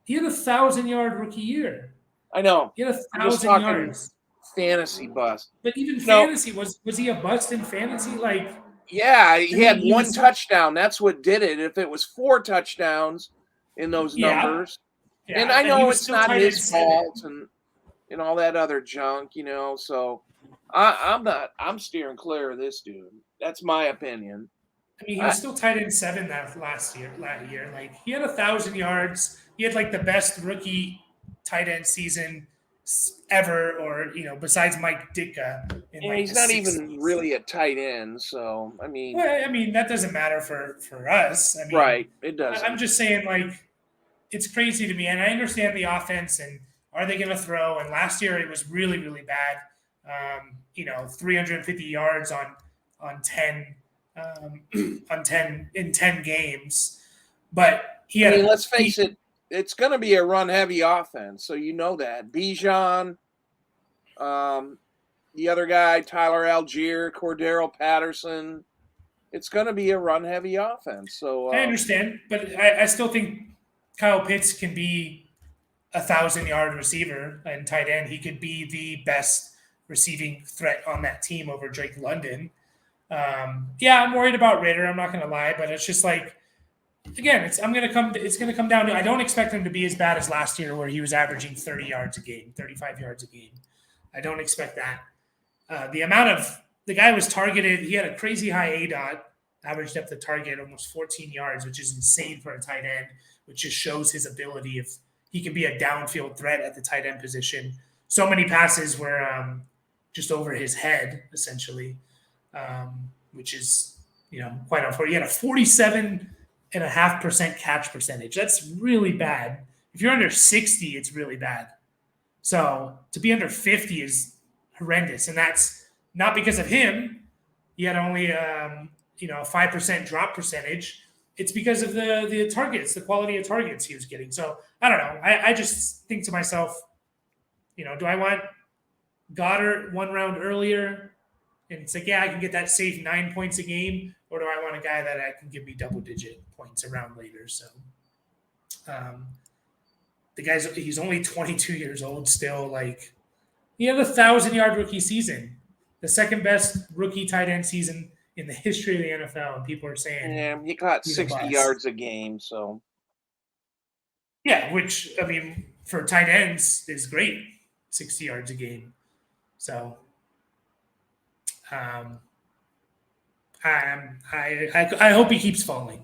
He had a 1,000-yard rookie year. I know. He had I'm just 1,000 talking yards. fantasy bust. But even No. fantasy, was he a bust in fantasy? Like, Yeah, he had he one was- touchdown. That's what did it. If it was 4 touchdowns in those numbers, yeah, and I he know was it's still not tight his end 7. fault and all that other junk, So I'm steering clear of this dude. That's my opinion. I mean, he was still tight end 7 that last year. Like, he had 1,000 yards. He had like the best rookie tight end season ever, or besides Mike Ditka. Yeah, he's not even really a tight end, so I mean. Well, I mean, that doesn't matter for us. I mean, right, it doesn't. I'm just saying, like, it's crazy to me, and I understand the offense and are they going to throw? And last year it was really, really bad. 350 yards on 10 in 10 games. But let's face it, it's going to be a run-heavy offense, so you know that. Bijan, the other guy, Tyler Algier, Cordero Patterson. It's going to be a run-heavy offense. So I understand, but I still think Kyle Pitts can be a 1,000-yard receiver and tight end. He could be the best receiving threat on that team over Drake London. I'm worried about Ritter. I'm not going to lie, but it's just like, again, it's going to come down to, I don't expect him to be as bad as last year where he was averaging 30 yards a game, 35 yards a game. I don't expect that. The guy was targeted. He had a crazy high ADOT, average depth of target, almost 14 yards, which is insane for a tight end, which just shows his ability if he can be a downfield threat at the tight end position. So many passes were just over his head, essentially, which is, quite unfortunate. He had a 47.5% catch percentage. That's really bad. If you're under 60, it's really bad. So to be under 50 is horrendous. And that's not because of him. He had only, a 5% drop percentage. It's because of the targets, the quality of targets he was getting. So I don't know. I just think to myself, do I want Goedert 1 round earlier? And it's like, yeah, I can get that safe 9 points a game. Or do I want a guy that can give me double-digit points a round later? So he's only 22 years old still. Like, he had a 1,000-yard rookie season, the second best rookie tight end season in the history of the NFL, and people are saying, he caught 60 yards a game, so yeah, which I mean for tight ends is great, 60 yards a game. So, I hope he keeps falling.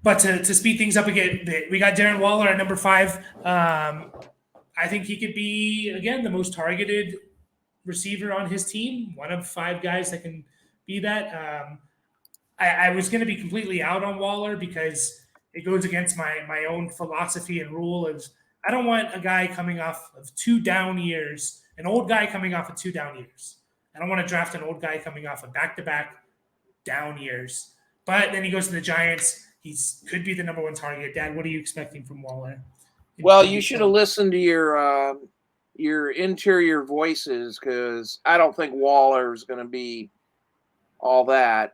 But to speed things up again, we got Darren Waller at number 5. I think he could be, again, the most targeted receiver on his team, one of 5 guys that can be that. I was going to be completely out on Waller because it goes against my own philosophy and rule of I don't want a guy coming off of 2 down years, an old guy coming off of 2 down years. I don't want to draft an old guy coming off of back-to-back down years. But then he goes to the Giants. He could be the number 1 target. Dad, what are you expecting from Waller? Well, you should have listened to your interior voices because I don't think Waller is going to be all that.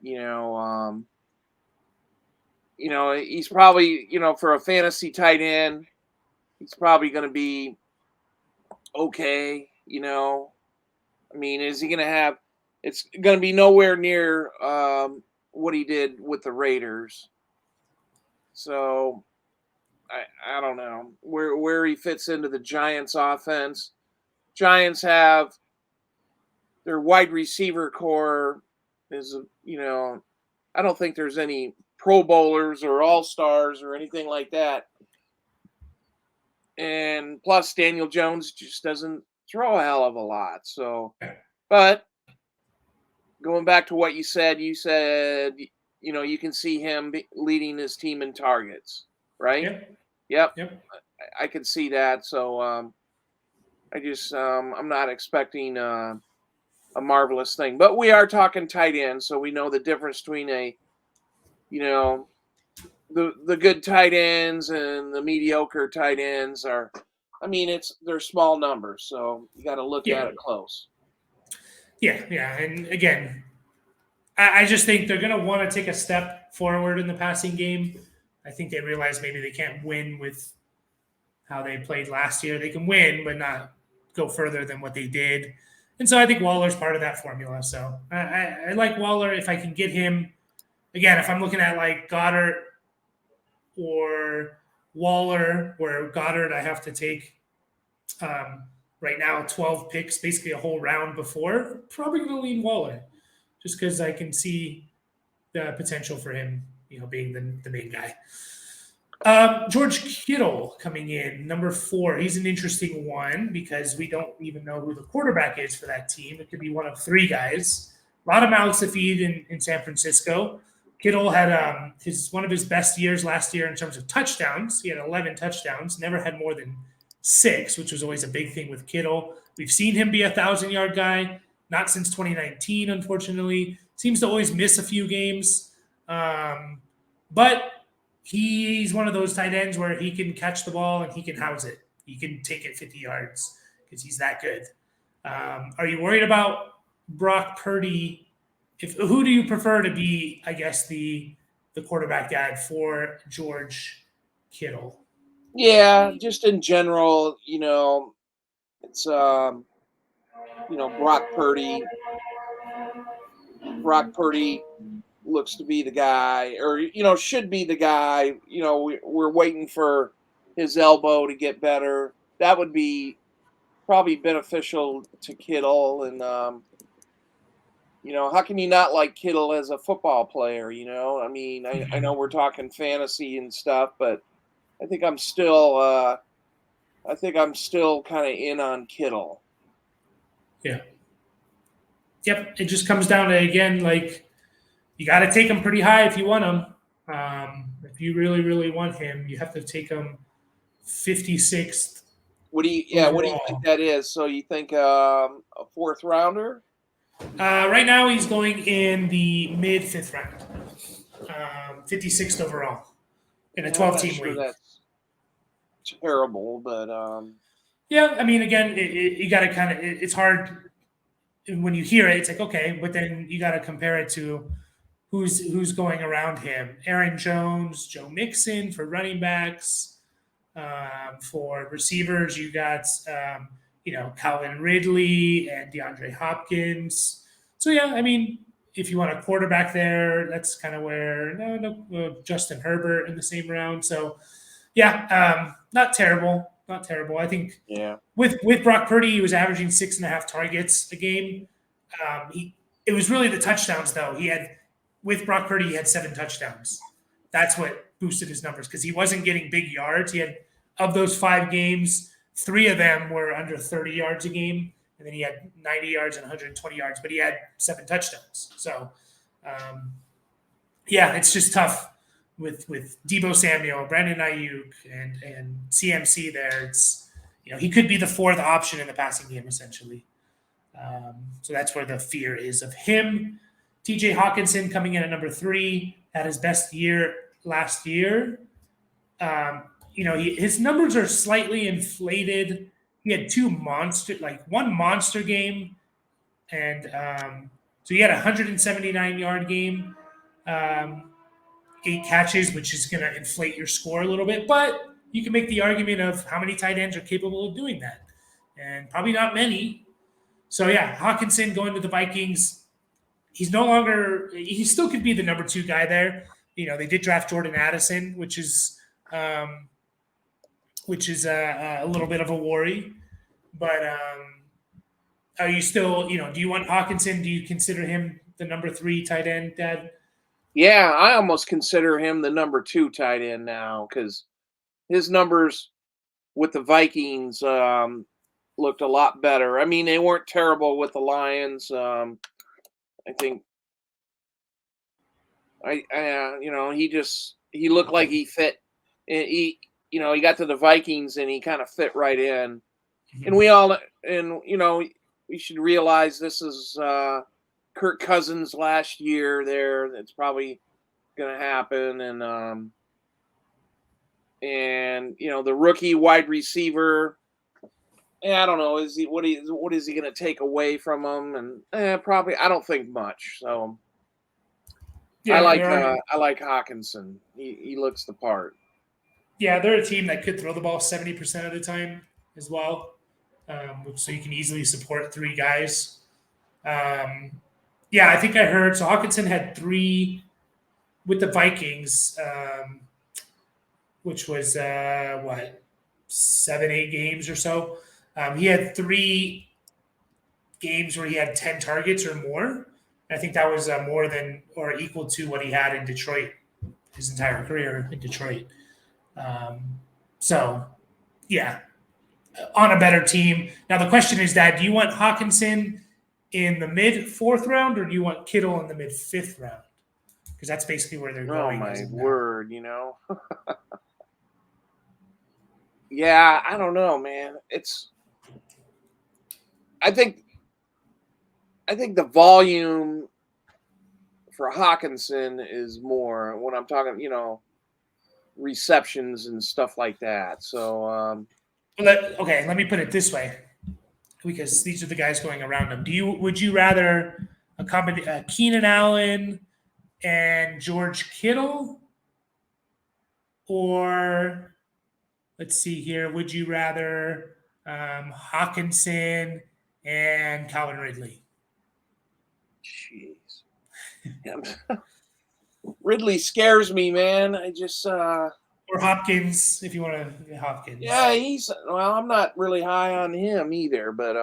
He's probably for a fantasy tight end, he's probably going to be okay. I mean, is he going to have? It's going to be nowhere near what he did with the Raiders. So. I don't know where he fits into the Giants offense. Giants have their wide receiver core is, I don't think there's any Pro Bowlers or All-Stars or anything like that. And plus Daniel Jones just doesn't throw a hell of a lot. So, but going back to what you said, you can see him leading his team in targets, right? Yep. I can see that. So I just I'm not expecting a marvelous thing, but we are talking tight end, so we know the difference between the good tight ends and the mediocre tight ends are. I mean, they're small numbers, so you got to look at it close. Yeah, and again, I just think they're going to want to take a step forward in the passing game. I think they realize maybe they can't win with how they played last year. They can win, but not go further than what they did. And so I think Waller's part of that formula. So I like Waller if I can get him. Again, if I'm looking at like Goedert or Waller, where Goedert I have to take right now 12 picks, basically a whole round before, probably going to lean Waller just because I can see the potential for him, being the main guy. George Kittle coming in, number 4. He's an interesting one because we don't even know who the quarterback is for that team. It could be one of 3 guys. A lot of mouths to feed in San Francisco. Kittle had one of his best years last year in terms of touchdowns. He had 11 touchdowns, never had more than 6, which was always a big thing with Kittle. We've seen him be a 1,000-yard guy, not since 2019, unfortunately. Seems to always miss a few games. But he's one of those tight ends where he can catch the ball and he can house it. He can take it 50 yards because he's that good. Are you worried about Brock Purdy? Who do you prefer to be, I guess, the quarterback dad for George Kittle? Yeah, just in general, it's Brock Purdy. Brock Purdy looks to be the guy, or should be the guy. We're waiting for his elbow to get better. That would be probably beneficial to Kittle, and how can you not like Kittle as a football player? I mean, I know we're talking fantasy and stuff, but I think I'm still kind of in on Kittle. Yeah. Yep. It just comes down to, again, like, you got to take him pretty high if you want him. If you really, really want him, you have to take him 56th. What do you think that is? So you think a 4th rounder? Right now he's going in the mid 5th round, 56th overall in a 12-team league. That's terrible, but yeah, I mean, again, you got to kind of. It's hard when you hear it. It's like, okay, but then you got to compare it to who's going around him. Aaron Jones, Joe Mixon for running backs. For receivers, you got Calvin Ridley and DeAndre Hopkins. So yeah, I mean, if you want a quarterback there, that's kind of where Justin Herbert in the same round. So yeah, not terrible. I think with Brock Purdy, he was averaging 6.5 targets a game. It was really the touchdowns though. With Brock Purdy, he had 7 touchdowns. That's what boosted his numbers because he wasn't getting big yards. He had, of those 5 games, 3 of them were under 30 yards a game, and then he had 90 yards and 120 yards, but he had 7 touchdowns. So, it's just tough with Deebo Samuel, Brandon Ayuk, and CMC there. It's he could be the 4th option in the passing game essentially. So that's where the fear is of him. TJ Hockenson coming in at number 3, had his best year last year. His numbers are slightly inflated. He had one monster game, and so he had a 179-yard game, 8 catches, which is going to inflate your score a little bit. But you can make the argument of how many tight ends are capable of doing that, and probably not many. So yeah, Hockenson going to the Vikings. He's no longer. He still could be the number 2 guy there. They did draft Jordan Addison, which is a little bit of a worry. But are you still, do you want Hockenson? Do you consider him the number 3 tight end, Dad? Yeah, I almost consider him the number 2 tight end now because his numbers with the Vikings looked a lot better. I mean, they weren't terrible with the Lions. I think he looked like he fit. He got to the Vikings and he kind of fit right in. And we should realize this is Kirk Cousins last year there. That's probably going to happen. And the rookie wide receiver, I don't know. What is he going to take away from him? And probably, I don't think much. So Yeah, they're already, I like Hockenson. He looks the part. yeah, they're a team that could throw the ball 70% of the time as well. So you can easily support three guys. Um, yeah, I think I heard. So Hawkinson had three with the Vikings, which was what 7, 8 games or so. He had 3 games where he had 10 targets or more. I think that was more than or equal to what he had in Detroit his entire career in Detroit. Um, so yeah, on a better team. Now the question is that do you want Hawkinson in the mid 4th round or do you want Kittle in the mid 5th round? Because that's basically where they're Oh going. my word, you know. Yeah, I don't know, man. I think the volume for Hockenson is more when I'm talking, receptions and stuff like that. So Okay, let me put it this way, because these are the guys going around him. Would you rather accommodate Keenan Allen and George Kittle, or let's see here, would you rather Hawkinson and Calvin Ridley? jeez. Ridley scares me, man. I just Or Hopkins, if you want to Hopkins. yeah, I'm not really high on him either, but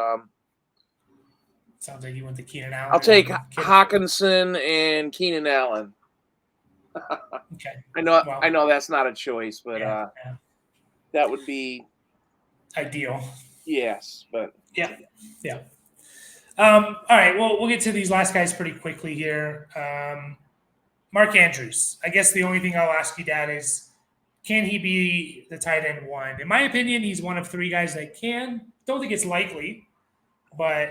Sounds like you want the Keenan Allen. I'll take Hockenson and Keenan Allen. Okay. I know that's not a choice, but yeah. that would be ideal. Yes, but yeah. All right. Well, we'll get to these last guys pretty quickly here. Mark Andrews. I guess the only thing I'll ask you, Dad, is can he be the tight end 1? In my opinion, he's one of 3 guys that can. Don't think it's likely, but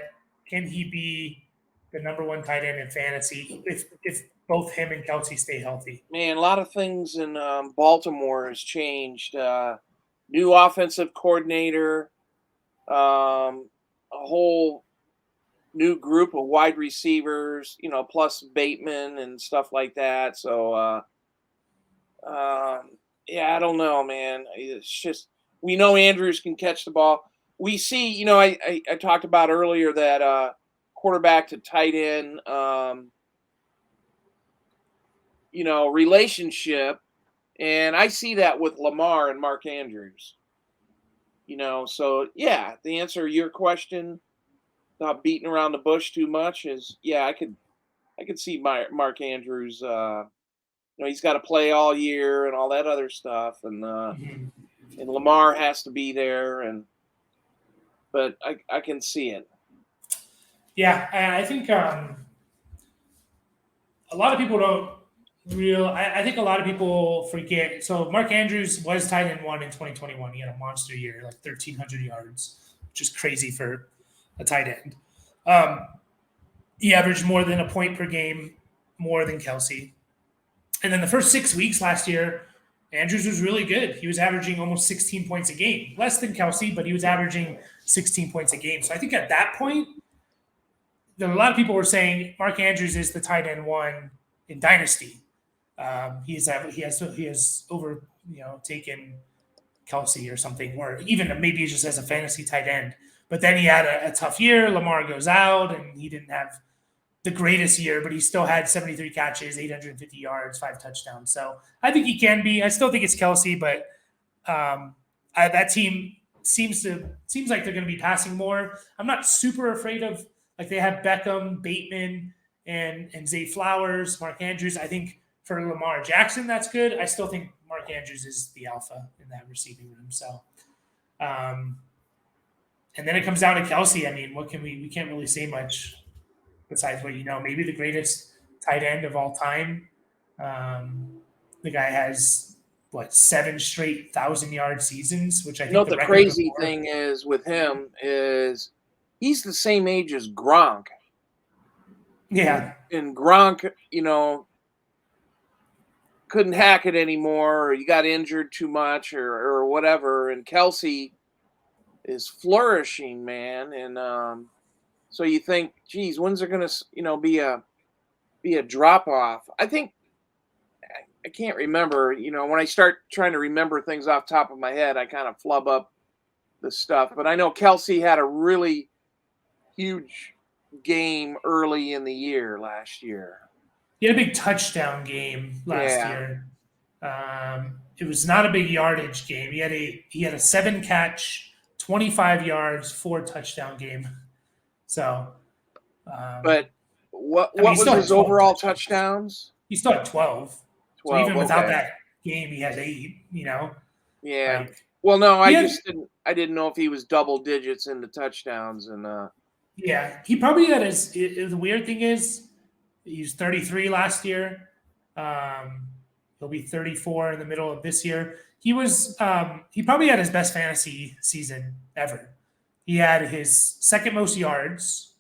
can he be the number 1 tight end in fantasy if both him and Kelce stay healthy? Man, a lot of things in Baltimore has changed. New offensive coordinator, a whole new group of wide receivers, plus Bateman and stuff like that. So, yeah, I don't know, man. It's just we know Andrews can catch the ball. We see, I talked about earlier that quarterback to tight end, relationship, and I see that with Lamar and Mark Andrews. So yeah, the answer to your question, not beating around the bush too much, is yeah, I could see Mark Andrews. He's got to play all year and all that other stuff, and and Lamar has to be there, but I can see it. Yeah, I think a lot of people don't I think a lot of people forget. So Mark Andrews was tight end 1 in 2021. He had a monster year, like 1,300 yards, which is crazy for a tight end. He averaged more than a point per game, more than Kelce. And then the first 6 weeks last year, Andrews was really good. He was averaging almost 16 points a game, less than Kelce, but he was averaging 16 points a game. So I think at that point, a lot of people were saying Mark Andrews is the tight end 1 in Dynasty. He has over taken Kelce or something, or even maybe just as a fantasy tight end. But then he had a tough year. Lamar goes out, and he didn't have the greatest year, but he still had 73 catches, 850 yards, 5 touchdowns. So I think he can be. I still think it's Kelce, but that team seems like they're going to be passing more. I'm not super afraid of, like, they have Beckham, Bateman, and Zay Flowers, Mark Andrews. I think for Lamar Jackson, that's good. I still think Mark Andrews is the alpha in that receiving room. So, and then it comes down to Kelce. I mean, what can we can't really say much besides what maybe the greatest tight end of all time. The guy has 7 straight 1,000-yard seasons, which I think The crazy thing is with him is he's the same age as Gronk. Yeah. And Gronk, couldn't hack it anymore, or he got injured too much, or whatever. And Kelce is flourishing, man. And so you think, geez, when's there going to, be a be a drop off. I think I can't remember. When I start trying to remember things off the top of my head, I kind of flub up the stuff. But I know Kelce had a really huge game early in the year last year. He had a big touchdown game last Yeah. year. It was not a big yardage game. He had a 7-catch, 25 yards, 4 touchdown game. So, but what was his overall touchdowns? He still had 12. 12. So even without that game, he has 8. Yeah. Well, no, I didn't know if he was double digits in the touchdowns and. Yeah, he probably had his. The weird thing is, he's 33 last year. He'll be 34 in the middle of this year. He probably had his best fantasy season ever. He had his second most yards,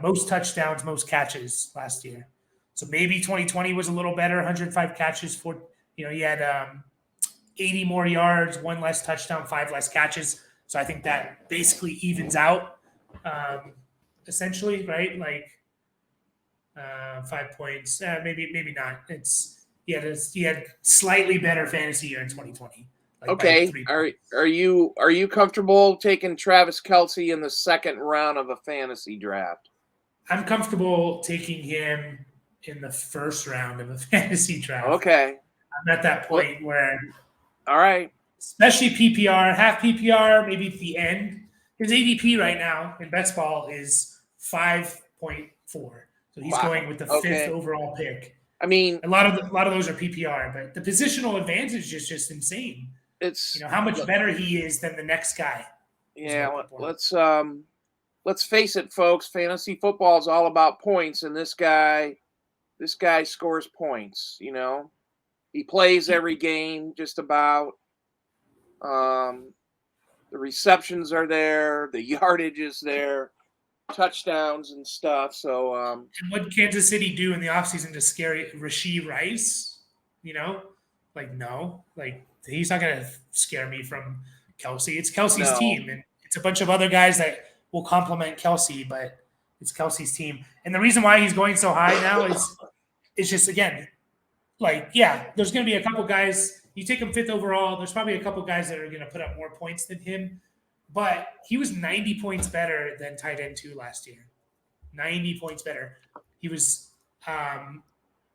most touchdowns, most catches last year. So maybe 2020 was a little better. 105 catches he had 80 more yards, 1 less touchdown, 5 less catches. So I think that basically evens out, essentially, right? Like 5 points, maybe not. He had slightly better fantasy year in 2020. Okay. Are you comfortable taking Travis Kelce in the second round of a fantasy draft? I'm comfortable taking him in the first round of a fantasy draft. Okay. I'm at that point where, all right, especially PPR, half PPR, maybe at the end. His ADP right now in best ball is 5.4. So he's going with the 5th overall pick. I mean, a lot of those are PPR, but the positional advantage is just insane. It's how much better he is than the next guy. Yeah, let's face it, folks. Fantasy football is all about points, and this guy scores points. He plays every game, just about. The receptions are there, the yardage is there, touchdowns and stuff. So, and what did Kansas City do in the offseason to scare Rashee Rice? No, he's not going to scare me from Kelce. It's Kelce's team, and it's a bunch of other guys that will complement Kelce, but it's Kelce's team. And the reason why he's going so high now is it's just, again, there's going to be a couple guys. You take him 5th overall, there's probably a couple guys that are going to put up more points than him, but he was 90 points better than tight end 2 last year. 90 points better. He was,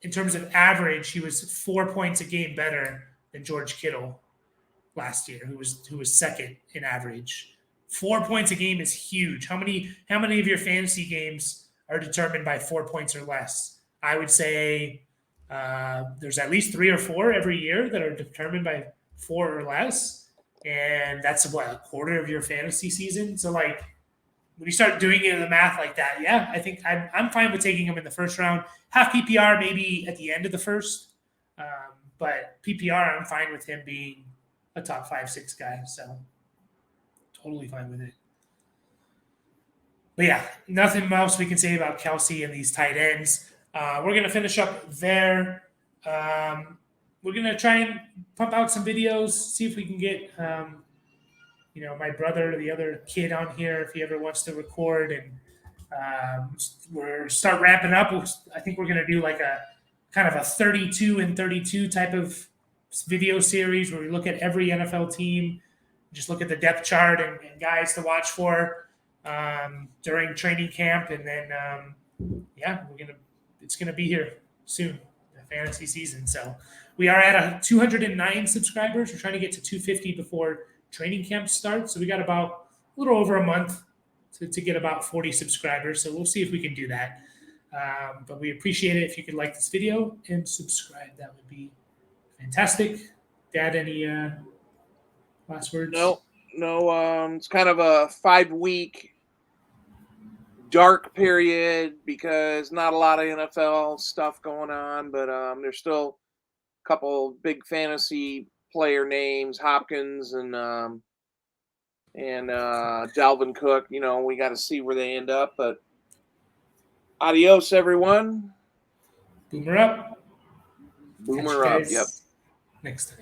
in terms of average, he was 4 points a game better than George Kittle last year, who was second in average. 4 points a game is huge. How many of your fantasy games are determined by 4 points or less? I would say there's at least 3 or 4 every year that are determined by 4 or less, and that's a quarter of your fantasy season. So when you start doing it in the math like that, yeah, I think I'm fine with taking him in the first round. Half PPR maybe at the end of the first, but PPR I'm fine with him being a top 5-6 guy. So totally fine with it. But yeah, nothing else we can say about Kelce and these tight ends. We're going to finish up there. We're going to try and pump out some videos, see if we can get, my brother or the other kid on here if he ever wants to record, and we'll start ramping up. I think we're going to do a kind of a 32 and 32 type of video series where we look at every NFL team, just look at the depth chart and guys to watch for during training camp. And then, it's going to be here soon, the fantasy season. So we are at 209 subscribers. We're trying to get to 250 before training camp starts. So we got about a little over a month to get about 40 subscribers. So we'll see if we can do that. But we appreciate it if you could like this video and subscribe. That would be fantastic. Dad, any last words? No. It's kind of a 5-week dark period because not a lot of NFL stuff going on, but there's still a couple big fantasy player names, Hopkins and Dalvin Cook. We got to see where they end up, but adios, everyone. Boomer up. Boomer up. Yep. Next time.